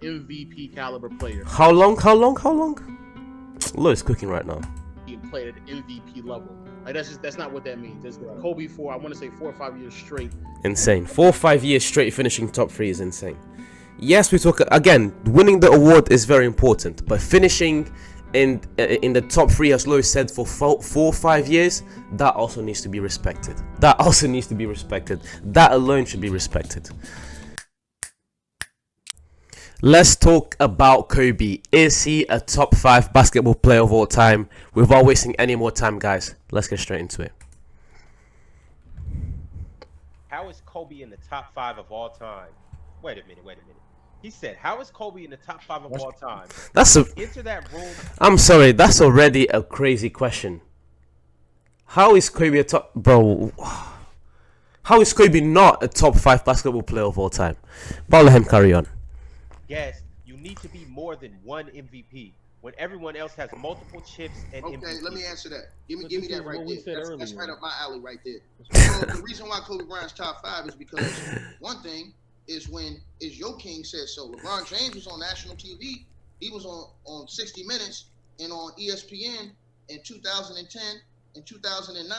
MVP caliber player. How long? Lloyd's cooking right now. He played at MVP level. Like that's not what that means. That's Kobe for I want to say 4 or 5 years straight. Insane. 4 or 5 years straight finishing top 3 is insane. Yes, we talk again. Winning the award is very important, but finishing in the top 3, as Lloyd said, for 4 or 5 years, that also needs to be respected. That alone should be respected. Let's talk about Kobe. Is he a top 5 basketball player of all time? Without wasting any more time, guys, let's get straight into it. How is Kobe in the top 5 of all time? Wait a minute. He said, how is Kobe in the top 5 of all time? Enter that room. I'm sorry, that's already a crazy question. How is Kobe How is Kobe not a top 5 basketball player of all time? But I'll let him carry on. Yes, you need to be more than one MVP when everyone else has multiple chips and okay, MVP. Let me answer that. Give me that right there. That's right up my alley right there. So the reason why Kobe Bryant's top 5 is because one thing is when your king said so. LeBron James was on national TV. He was on 60 Minutes and on ESPN in 2010 and 2009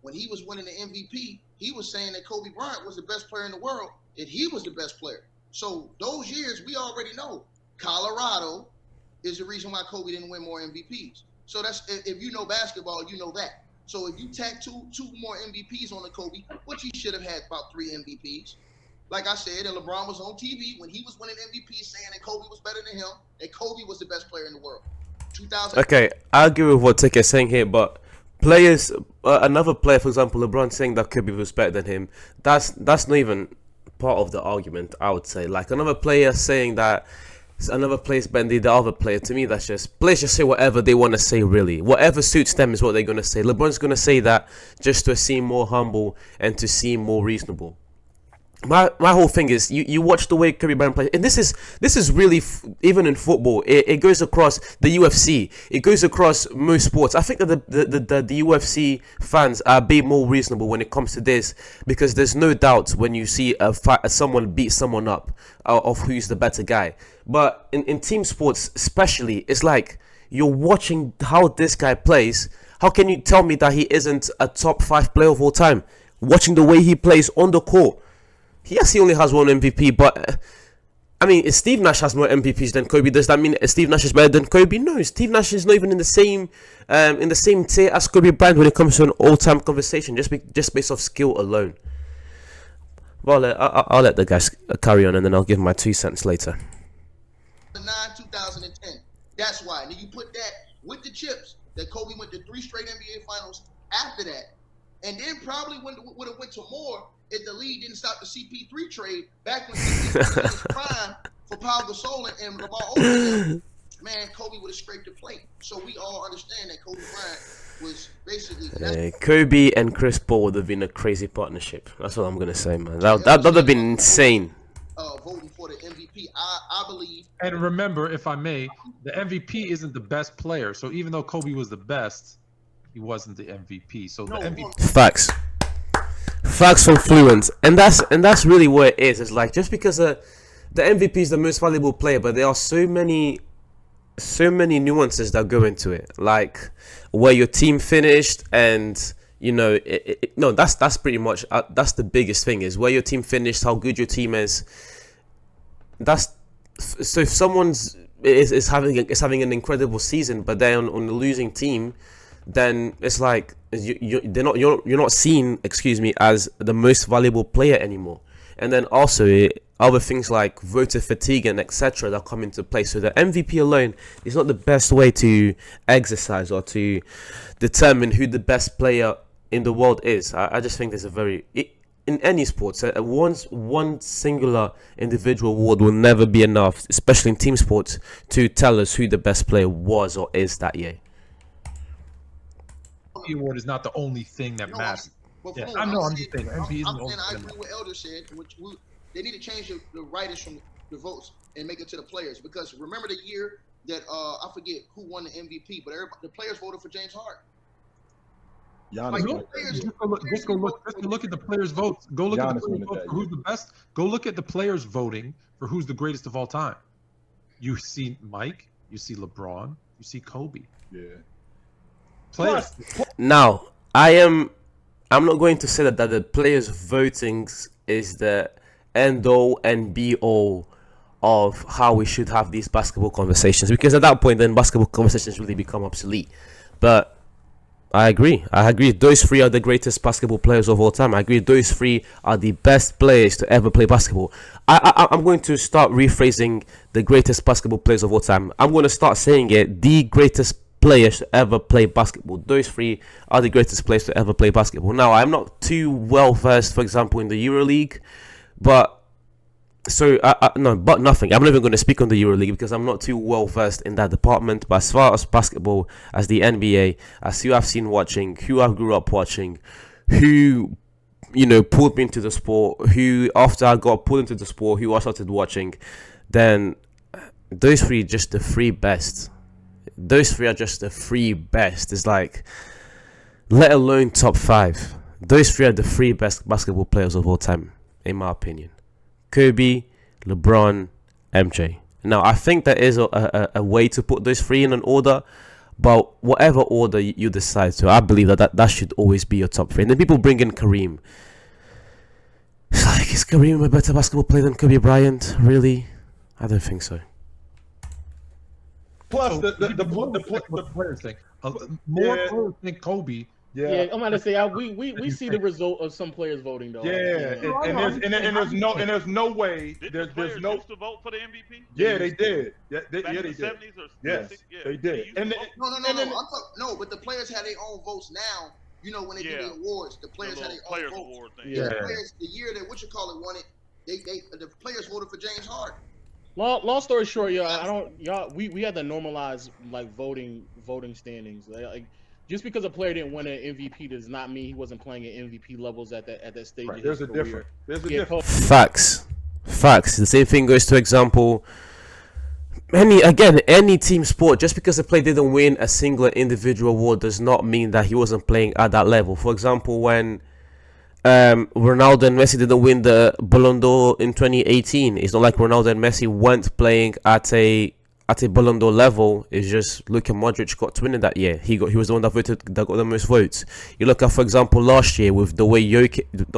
when he was winning the MVP. He was saying that Kobe Bryant was the best player in the world and he was the best player. So those years, we already know Colorado is the reason why Kobe didn't win more MVPs. So that's if you know basketball, you know that. So if you tack two more MVPs on the Kobe, which he should have had about 3 MVPs. Like I said, and LeBron was on TV when he was winning MVP saying that Kobe was better than him, that Kobe was the best player in the world. 2000. Okay, I agree with what Tick is saying here, but players, another player, for example, LeBron saying that Kobe was better than him, that's not even part of the argument, I would say. Like another player saying that another player's better than the other player, to me that's just, players just say whatever they want to say, really. Whatever suits them is what they're going to say. LeBron's going to say that just to seem more humble and to seem more reasonable. My whole thing is you watch the way Kobe Bryant plays, and this is really even in football. It goes across the UFC. It goes across most sports. I think that the UFC fans are being more reasonable when it comes to this, because there's no doubt when you see someone beat someone up of who's the better guy. But in team sports especially, it's like you're watching how this guy plays. How can you tell me that he isn't a top 5 player of all time? Watching the way he plays on the court. Yes, he only has 1 MVP, but I mean, if Steve Nash has more MVPs than Kobe, does that mean Steve Nash is better than Kobe? No, Steve Nash is not even in the same tier as Kobe Bryant when it comes to an all-time conversation, just based off skill alone. Well, I'll let the guys carry on, and then I'll give my 2 cents later. 2010. That's why. And then you put that with the chips that Kobe went to 3 straight NBA Finals after that, and then probably would have went to more if the league didn't stop the CP3 trade back when CP3 was in his prime for Paul Gasol and Lamar Odom. Man, Kobe would have scraped the plate. So we all understand that Kobe Bryant was basically... Kobe and Chris Paul would have been a crazy partnership. That's what I'm going to say, man. That would have been insane. Voting for the MVP, I believe... And remember, if I may, the MVP isn't the best player. So even though Kobe was the best, he wasn't the MVP. So the MVP... Facts from Fluent, and that's really what it is. It's like, just because the MVP is the most valuable player, but there are so many nuances that go into it, like where your team finished, and no, that's pretty much that's the biggest thing, is where your team finished, how good your team is. So if someone's is having an incredible season, but they're on a losing team, then it's like you're not seen, as the most valuable player anymore. And then also other things like voter fatigue and etc. that come into play. So the MVP alone is not the best way to exercise or to determine who the best player in the world is. I just think there's in any sports, one singular individual award will never be enough, especially in team sports, to tell us who the best player was or is that year. The award is not the only thing that matters. Yeah, I know. I'm just saying. MVP isn't the only I thing. agree with what Elder said. They need to change the writers from the votes and make it to the players, because remember the year that I forget who won the MVP, but the players voted for James Harden. Just go look at the players' votes. Go look at the players' votes for who's the best. Go look at the players voting for who's the greatest of all time. You see Mike, you see LeBron, you see Kobe. Yeah. Players. Now, I'm not going to say that the players' voting is the end all and be all of how we should have these basketball conversations, because at that point then basketball conversations really become obsolete. But I agree. Those three are the greatest basketball players of all time. I agree. Those three are the best players to ever play basketball. I'm going to start rephrasing the greatest basketball players of all time. I'm going to start saying it. The greatest players to ever play basketball. Those three are the greatest players to ever play basketball. Now, I'm not too well versed, for example, in the EuroLeague, but nothing. I'm not even going to speak on the EuroLeague because I'm not too well versed in that department. But as far as basketball, as the NBA, as who I've seen watching, who I grew up watching, who pulled me into the sport, who after I got pulled into the sport, who I started watching, then those three are just the three best. Those three are just the three best. It's like, let alone top five. Those three are the three best basketball players of all time, in my opinion. Kobe, LeBron, MJ. Now, I think there is a way to put those three in an order, but whatever order you decide to, I believe that should always be your top three. And then people bring in Kareem. It's like, is Kareem a better basketball player than Kobe Bryant? Really? I don't think so. Plus, the players think. More players think Kobe. Yeah, I'm gonna say we see the result of some players voting though. Yeah, and there's no way there's no used to vote for the MVP. Yeah, they did. Yeah, they Back in did. the 70s or Yes, 60s? Yeah, they did. No, but the players had their own votes now. When they do the awards, the players had their own players votes. award thing. Yeah. The year that won it, the players voted for James Harden. Long story short, we had to normalize like voting standings. Like just because a player didn't win an MVP does not mean he wasn't playing at MVP levels at that stage. Right. Of There's his a career. difference. Facts. The same thing goes to example. Any team sport. Just because a player didn't win a single individual award does not mean that he wasn't playing at that level. For example, when Ronaldo and Messi didn't win the Ballon d'Or in 2018, it's not like Ronaldo and Messi weren't playing at a Ballon d'Or level. It's just Luka Modric got to win it that year. He was the one that got the most votes. You look at, for example, last year with the way Jokic, with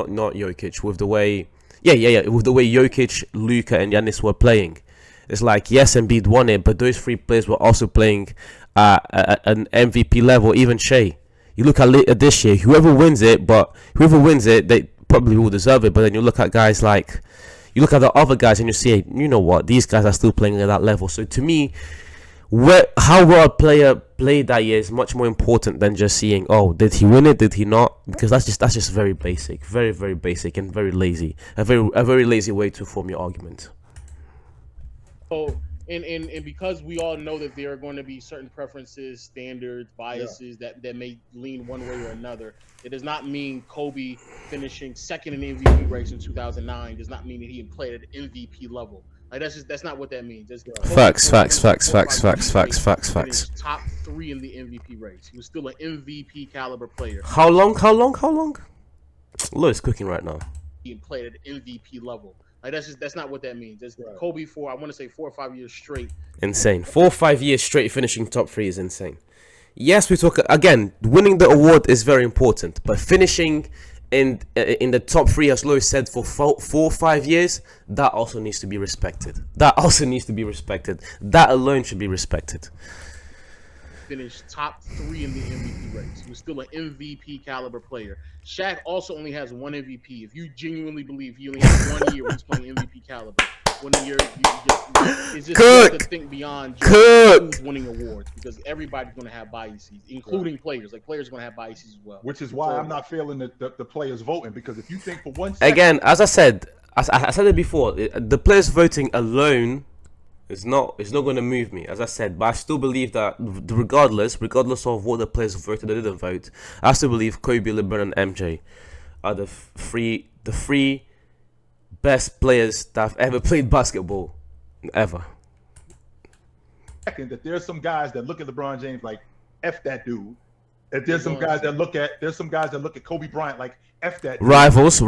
the way Jokic, Luka, and Giannis were playing. It's like, yes, Embiid won it, but those three players were also playing at an MVP level. Even Shea. You look at this year, whoever wins it, they probably will deserve it. But then you look at guys like, you look at the other guys and you see, you know what, these guys are still playing at that level. So to me, how well a player played that year is much more important than just seeing, oh, did he win it, did he not? Because that's just very basic, very, very basic and very lazy. A very lazy way to form your argument. So, and because we all know that there are going to be certain preferences, standards, biases that may lean one way or another, it does not mean Kobe finishing second in the MVP race in 2009 does not mean that he played at MVP level. Like that's not what that means. Facts. Top 3 in the MVP race. He was still an MVP caliber player. How long? Lloyd's cooking right now. He played at MVP level. Like that's not what that means. Kobe for, I want to say 4 or 5 years straight. Insane. 4 or 5 years straight finishing top 3 is insane. Yes, we talk again. Winning the award is very important, but finishing in the top 3, as Lloyd said, for 4 or 5 years, that also needs to be respected. That alone should be respected. Finished top 3 in the MVP race. He was still an MVP caliber player. Shaq also only has 1 MVP. If you genuinely believe he only has 1 year when he's playing MVP caliber, 1 year, it's just you have to think beyond just who's winning awards, because everybody's going to have biases, including players. Like, players are going to have biases as well. Which is why I'm not feeling the players voting, because if you think for 1 second... Again, as I said it before, the players voting alone is not going to move me, as I said. But I still believe that regardless of what the players voted or didn't vote, I still believe Kobe, LeBron, and MJ are the three best players that have ever played basketball, ever. That there's some guys that look at LeBron James like F that dude. If there's some guys that look at Kobe Bryant like F that dude. Rivals.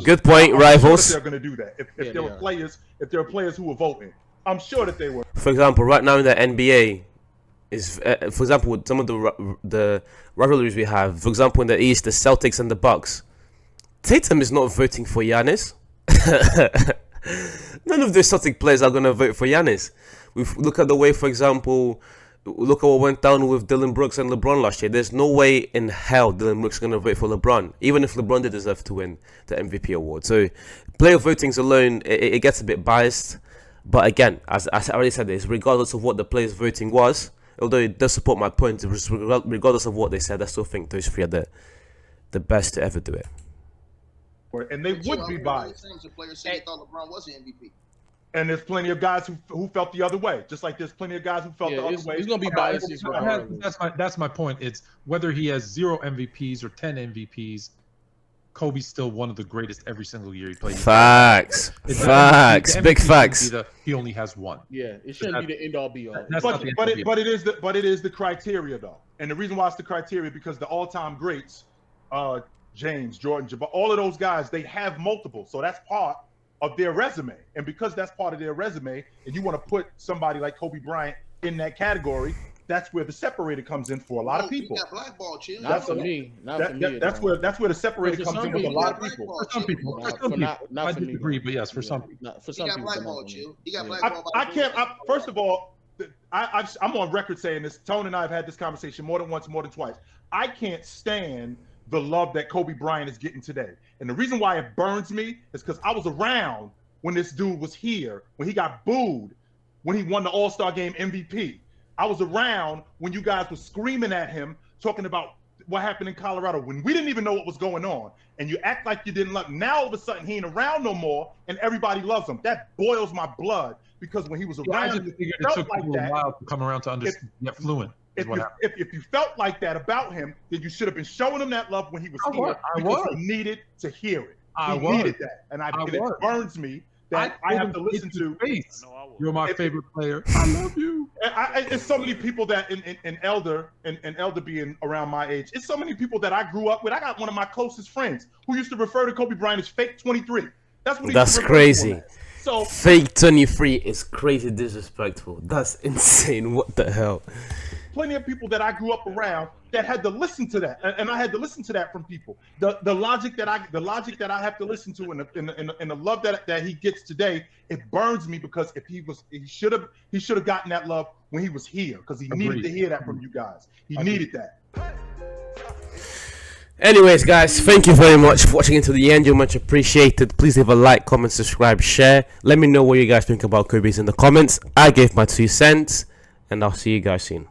Good point. Rivals. They're going to do that. If there are players who are voting, I'm sure that they were. For example, right now in the NBA, is for example with some of the rivalries we have. For example, in the East, the Celtics and the Bucks. Tatum is not voting for Giannis. None of the Celtic players are gonna vote for Giannis. Look at the way, for example, look at what went down with Dylan Brooks and LeBron last year. There's no way in hell Dylan Brooks is gonna vote for LeBron, even if LeBron did deserve to win the MVP award. So, player votings alone, it gets a bit biased. But again, as I already said, this regardless of what the players' voting was, although it does support my point, regardless of what they said, I still think those three are the best to ever do it. And they would be biased. Players say they thought LeBron was an MVP. And there's plenty of guys who felt the other way, just like there's plenty of guys who felt the other way. He's gonna be biased. That's my point. It's whether he has 0 MVPs or 10 MVPs. Kobe's still one of the greatest every single year he plays. Facts. Big facts. He only has 1. Yeah, it shouldn't be the end all be all. But it is the criteria though, and the reason why it's the criteria because the all-time greats, James, Jordan, Jabbar, all of those guys, they have multiple, so that's part of their resume, and because that's part of their resume, and you want to put somebody like Kobe Bryant in that category, that's where the separator comes in for a lot of people. Not for me. That's where the separator comes in with a lot of people. For some people, I disagree, but yes, for some people. For some people, he got blackballed. I can't. First of all, I'm on record saying this. Tone and I have had this conversation more than once, more than twice. I can't stand the love that Kobe Bryant is getting today. And the reason why it burns me is because I was around when this dude was here, when he got booed, when he won the All-Star Game MVP. I was around when you guys were screaming at him, talking about what happened in Colorado, when we didn't even know what was going on. And you act like you didn't love him. Now all of a sudden he ain't around no more and everybody loves him. That boils my blood because when he was around, I just figured it took like a while to come around to understand, get fluent. If you felt like that about him, then you should have been showing him that love when he was here because he needed to hear it. He needed that, and it burns me that I have to listen to. You're my favorite player. I love you. It's so many people that in Elder being around my age. It's so many people that I grew up with. I got one of my closest friends who used to refer to Kobe Bryant as fake 23. That's crazy. So fake 23 is crazy disrespectful. That's insane. What the hell? Plenty of people that I grew up around that had to listen to that, and I had to listen to that from people. The logic that I have to listen to, and the love that he gets today, it burns me because if he should have gotten that love when he was here because he needed to hear that from you guys. He needed that. Anyways, guys, thank you very much for watching until the end. You're much appreciated. Please leave a like, comment, subscribe, share. Let me know what you guys think about Kobe's in the comments. I gave my 2 cents, and I'll see you guys soon.